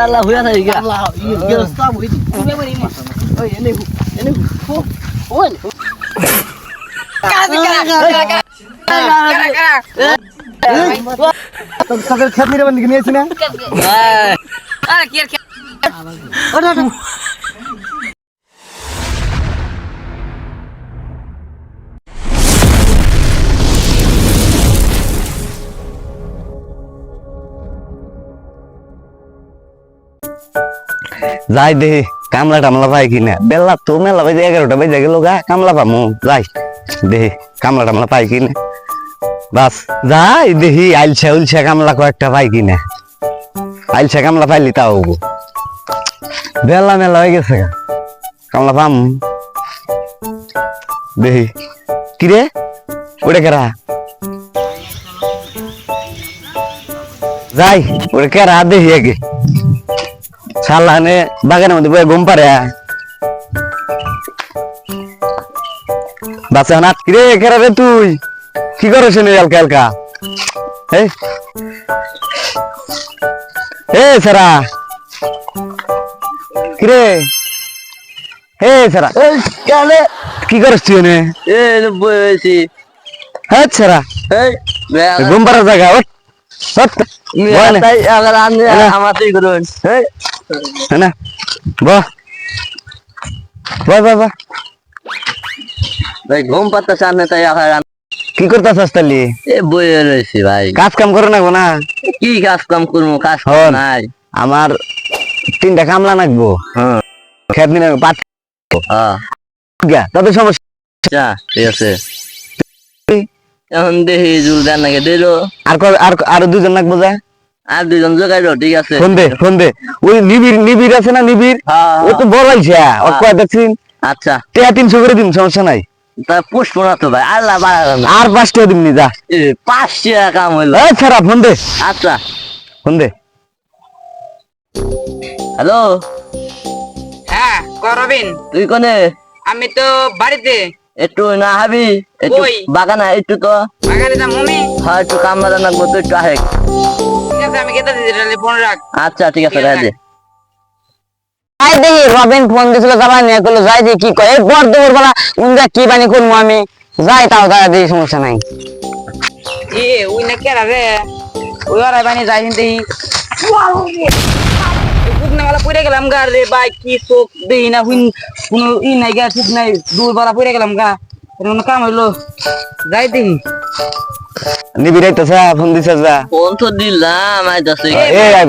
আল্লাহ হইয়া থাকে আল্লাহ গেরস্তা বই তুমি মারি মা ওই এনে ওই তোদের খেত নিয়ে বন্ধ নিয়েছি না আরে কি যাই দে কামলা টামলা পাই কিনা বেলা তো মেলা বাজে 11টা বাজে গেল গা কামলা পামু যাই দে কামলা টামলা পাই কিনা বাস যাই দেখি আইলছা উলছা কামলা কয়েকটা পাই কিনা আইলছা কামলা পাইলি তাও হবো বেলা মেলা হয়ে গেছে কামলা পাম দেখি কিরে ওটা কেরা যাই ওটা কেরা দেখি আগে সালানে বাগানের মধ্যে বয়ে ঘুম পারে বাচ্চা নাচ কিরে কেরা রে তুই কি করছ হালকা হালকা সারা কিরে সারা কি করছ তুই এনে বসি হ্যাঁ সারা ঘুম পাড়ার জায়গা আমাতেই করুন না বাহ বাহ বাহ বাহ ভাই ঘুম পাতা সামনে তাই কি করতেছস তালি এ বইয়ে রয়েছি ভাই কাজ কাম করো না গো না কি কাজ কাম করবো কাজ নাই আমার 3টা কামলা লাগবো হ্যাঁ খেত নিয়ে পাট তাদের সমস্যা ঠিক আছে এখন দেখি জুল দেন নাকি দিল আর 2জন লাগবো যা আর 2জন জোগাইলো ঠিক আছে ফোন দে ওই নিবিড় আছে না নিবিড় ও তো বড় হইছে ও কয় দেখছিন আচ্ছা 300 করে দিন সমস্যা নাই তা পুষ্প না তো ভাই আল্লাহ আর 5 টাকা দিমনি যা 5 টাকা কাম হইলো এই ছাড়া ফোন দে আচ্ছা ফোন দে হ্যালো হ্যাঁ করবিন তুই কোনে আমি তো বাড়িতে একটু না হাবি একটু বাগানা একটু তো বাগানে যা মমি হ্যাঁ একটু কামলা লাগবো তো একটু আহে ঠিক আছে আমি কেটে দিতে ফোন রাখ আচ্ছা ঠিক আছে রাখে আই দেখি রবিন ফোন দিছিল যাবা নিয়ে কইলো যাই যে কি কয় এই বড় দুপুরবেলা উনটা কি বানি করবো আমি যাই তাও তারা দিই সমস্যা নাই ওই না কেরা রে ওই আর বানি যাই কিন্তু কুকনাওয়ালা পড়ে গেলাম গা রে ভাই কি চোখ দেই না হুইন কোনো নাই গা ঠিক নাই দুপুরবেলা পড়ে গেলাম গা কাম হইলো যাই দেখি নিবিড়াইতেছে ফোন দিছে যা ফোন তো দিলাম আইতাছে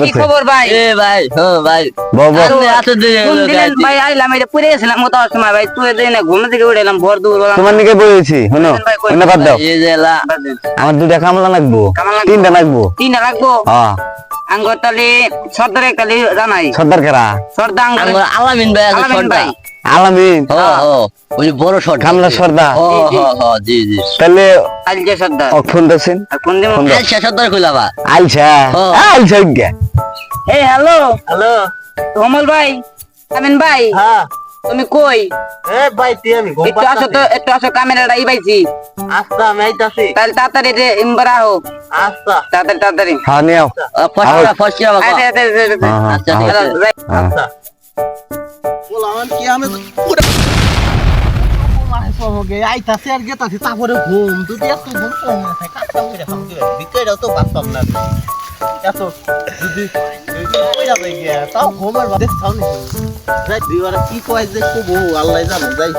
কি খবর ভাই ভাই হ্যাঁ ভাই বাবা আচ্ছা ফোন দিলেন ভাই আইলাম এটা পড়ে গেছিলাম মতো সময় ভাই তুই দেই না ঘুম থেকে উঠে এলাম ভোর দুপুরবেলা তোমার নিকে বইছি শুনো অন্য বাদ দাও এই জেলা আমার 2টা কামলা লাগবো 3টা লাগবো 3টা লাগবো হ্যাঁ আঙ্গুর তালি সর্দারের তালি জানাই সর্দার কেরা সর্দার আঙ্গুর আলামিন ভাই আছে আলামিন ভাই আলামিন ওই বড় সর্দার কামলা সর্দার জি জি তাহলে আলজে সর্দার ফোন দেন কোন দিন আচ্ছা সর্দার কইলাবা আলছা আলছা গে এই হ্যালো হ্যালো কমল ভাই আমিন ভাই হ্যাঁ তুমি কই এ ভাই তুই আমি ঘুম একটু আসো ক্যামেরাটা পাইছি আচ্ছা আমি আইতাছি তাহলে তাড়াতাড়ি রে ইমবারা হোক আচ্ছা তাড়াতাড়ি হ্যাঁ নিও ফসিয়া বাবা আচ্ছা ঠিক আছে আচ্ছা বললাম কি আমি আইতাছে আর গেতাছি তারপরে ঘুম যদি এত ঘুম কম না থাকে কাজ কাম করে খাম দিবে বিকেটাও তো বাঁচতাম না এত যদি কইরা যাই গিয়া তাও ঘুমের বাদে তাও নি যাই দিবারে কি কয় যে খুব আল্লাহ জানে যাই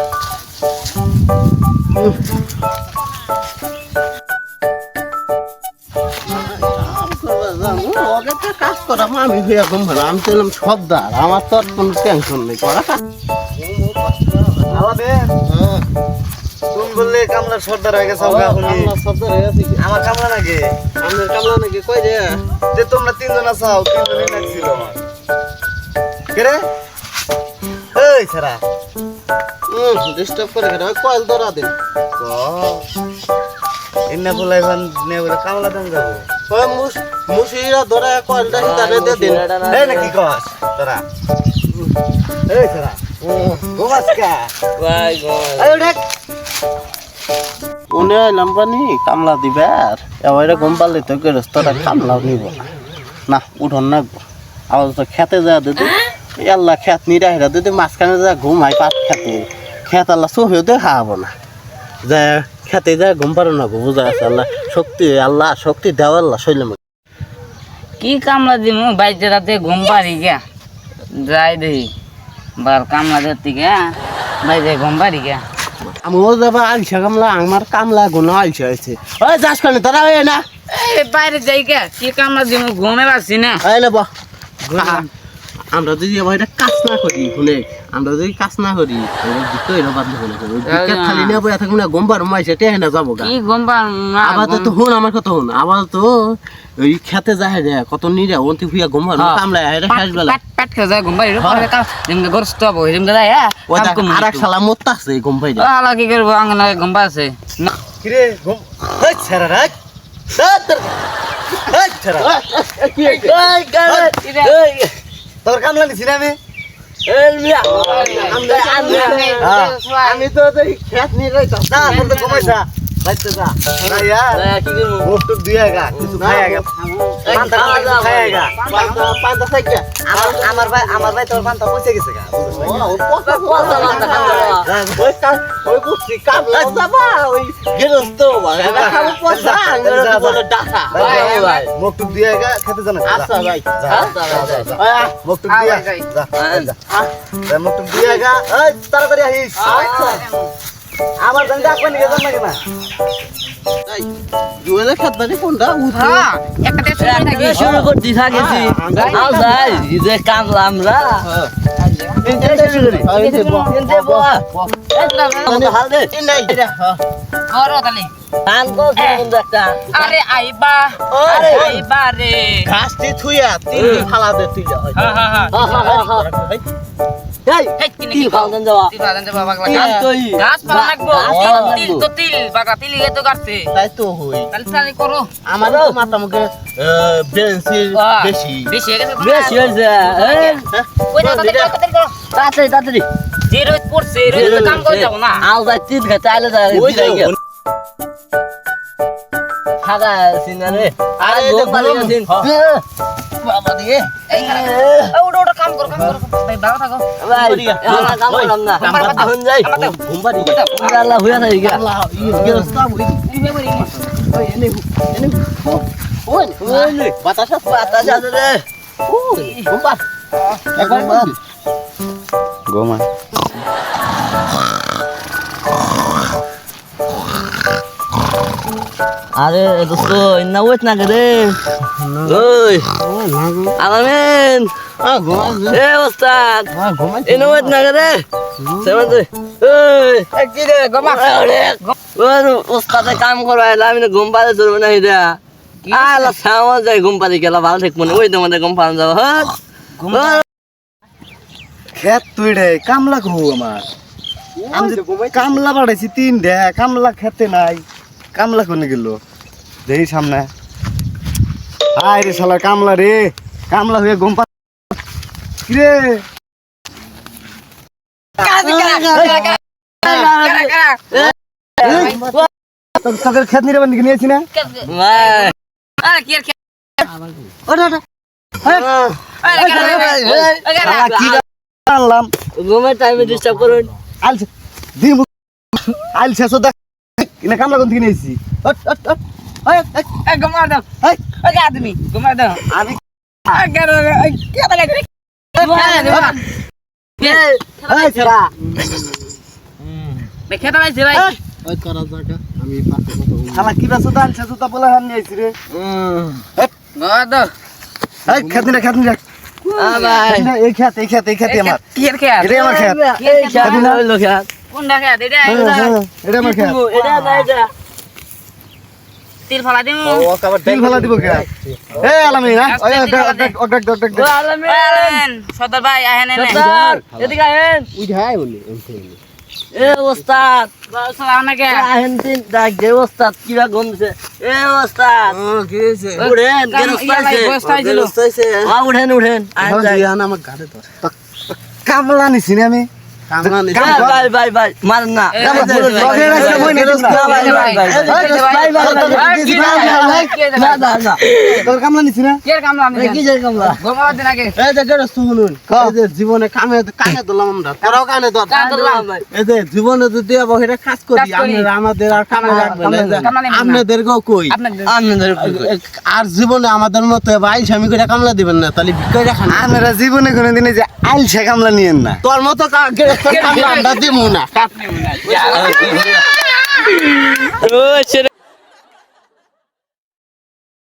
কাজ করা আমি হইয়া ঘুম ভালো আমি ছিলাম সর্দার আমার তো আর কোনো টেনশন নেই করা তুমি বললে কামলার সর্দার হয়ে গেছে সর্দার হয়ে গেছে আমার কামলা নাকি আমাদের কামলা নাকি কই রে যে তোমরা 3জন আছাও 3জনই লাগছিল কে রে এই ছাড়া ডিস্টার্ব করে কেন কয়েল ধরা দে ইন্না বলাই ভান নে বলে কামলা দাম যাবো ওই মুসিরা ধরে কয়েলটা হিতারে দে দিন এই নাকি কস তোরা এই ছাড়া গোমাসকা ভাই গো এই দেখ উনি লাম্বানি কামলা দিবে আর এবারে ঘুম পারলে তো গেরস্তটা কামলা নিব না উঠন না আবার তো খেতে যা দিদি আল্লাহ খেত নিরা হেরা দিদি মাঝখানে যা ঘুমাই পাট খেতে খেত আল্লাহ চোখেও দেখাবো না যা খেতে যা ঘুম পারো না গো বুঝা আছে আল্লাহ শক্তি দেওয়া আল্লাহ শৈলাম কি কামলা দিমু বাইতে রাতে ঘুম পারি গা যাই দেই বার কামলা দিতে গা বাইতে ঘুম পারি গা আমিও যাবা আলসা কামলা আমার কামলা গুণ আলসা হয়েছে ওই যাস কেন তোরা ওই না এই বাইরে যাই গা কি কামলা দিমু ঘুমে পারছি না এই নেব আমরা যদি আবার এটা কাজ না করি শুনে আমরা যদি কাজ না করি দিতে এলো বাদ খালি নিয়ে বইয়া থাকবো না গম্বার মাইছে টেহে না যাবো গা কি ঘুম পার আবার তো হুন আমার কথা হুন আবার তো ওই খেতে যায় রে কত নিরা অন্তি ফুয়া গম্বার কামলা এটা শেষ বেলা পেট খেয়ে যায় ঘুম পারি পরে কাম যেমন গরস্ত হবো যেমন যায় হ্যাঁ ওই আর এক শালা মত আছে গম্বাই আলা কি করবো আঙ্গনা ঘুম পাচ্ছে না কিরে ঘুম এই ছেড়া রাখ এই ছেড়া তোর কামলা নিছি না আমি তো খেত নিয়ে রইতাম না তোর তো ঘুমাইছা রাইতে যা রাইয়া কি করবো মুখ টুক দিয়েগা কিছু খাইয়াগা পান্তা খাইয়াগা পান্তা খাইয়া আমার ভাই তোর পান্তা পৌঁছে গেছে গা ওই বুঝছি কামলা যাবা ওই গেরস্ত খাবো পয়সা ডাকা মুখ টুক দিয়েগা খেতে জানা আচ্ছা ভাই মুখ টুক দিয়া যা মুখ টুক দিয়েগা এই তাড়াতাড়ি আহিস আমার জানি ডাকবেন নিয়ে যান নাকি না জুয়েলে খেত বাড়ি কোনটা হ্যাঁ একটা শুরু করছি থাকেছি আও যাই যে কামলা আমরা আরে আইবা আইবা রে ঘাসটি থুইয়া তিন ফালা দে তুই যা কি ফালদান যাওয়া গাছ পালা লাগবো তিল তো তিল বাগা তিল তো কাটছে তাই তো হই তাহলে করো আমার তো মাথা মুখে বেঞ্চির বেশি বেশি হয়ে গেছে বেশি হয়েছে ওই তাড়াতাড়ি তাড়াতাড়ি যে রোদ পড়ছে রোদ কাম করে যাবো না আও যাই তিন খেতে আইলে যায় ওই যে খাগা সিনারে আরে গোপালি সিন বাবা দিয়ে ওটা কাম করো ভাই ভালো থাকো ভাই আমরা কাম করলাম না এখন যাই ঘুমবা দিয়ে আল্লাহ হইয়া থাকি গা আল্লাহ গেরস্তা বলি ওই এনে ওই বাতাস আছে রে ওই ঘুমবা একবার গোমা আরে দোস্ত ইন্না ওয়েট না রে ওই আলামিন এ ওস্তাদ ইন্না ওয়েট না রে সেমন তুই ওই কি রে গমা ওই ওস্তাদে কাম করাইলা আমি ঘুম পাড়ে চলবে না এটা আলা সামা যাই ঘুম পাড়ি গেলা ভালো ঠিক মনে ওই তোমাদের ঘুম পাড়ান যাবো হ্যাঁ খেত তুই রে কামলা ঘু আমার আমি যে কামলা বাড়াইছি তিন রে কামলা খেতে নাই কামলা কোনে গেল দেখি সামনে আয় রে শালা কামলা রে কামলা হয়ে ঘুম পা কিরে তোদের খেত নিয়ে বান্ধি নিয়েছি না আরে কি কি আনলাম ঘুমের টাইমে ডিস্টার্ব করুন আলছে দিম আলছে সোদা কিনা কামলা কোন থেকে নিয়েছি গমা দাও ওই আদমি গমা দাও আমি কে বলে এই ছেড়া খেতে পাইছে ভাই ওই করা জায়গা আমি পাশে কথা বলি শালা কিবা সোদা আলছে সোদা বলে হান নিয়েছি রে গমা দাও এই খেত নিয়ে ভাই এই খেত আমার কি এর খেয়া এটা আমার খেত কোনটা খেয়া এটা এটা আমার খেত এটা না এটা তিল ফলা দিমু তিল ফেলা দিব কে এ আলামি না অডক আলেন সদর ভাই আহেন এনে এদিকে আহেন উঠাই বলি এ ওস্তাদ সালাম নাকি আহেন তিন ডাক দে ওস্তাদ কিবা গম দিছে এ ওস্তাদ কি হইছে উঠেন উঠেন আহেন যাই জান আমার গাড়ি তো কামলা নিছি না আমি কামলা নিছে ভাই মারেন না লগের একটা বই নিয়ে দিস না। তোর কামলা নিছি না? এই যে গেরস শুনুন এই যে জীবনে কামে কানে ধরলাম আমরা তোরাও কানে ধর এই যে জীবনে যদি বহিরে কাজ করি আপনারা আমাদের আর কামে রাখবেন এই যে আপনাদেরকেও কই আর জীবনে আমাদের মতো ভাই স্বামী করে কামলা দিবেন না তাহলে ভিক্ষা রাখান আপনারা জীবনে কোনোদিন এই যে আইলছে কামলা নিয়েন না। তোর মতো কামলা আমরা দিব না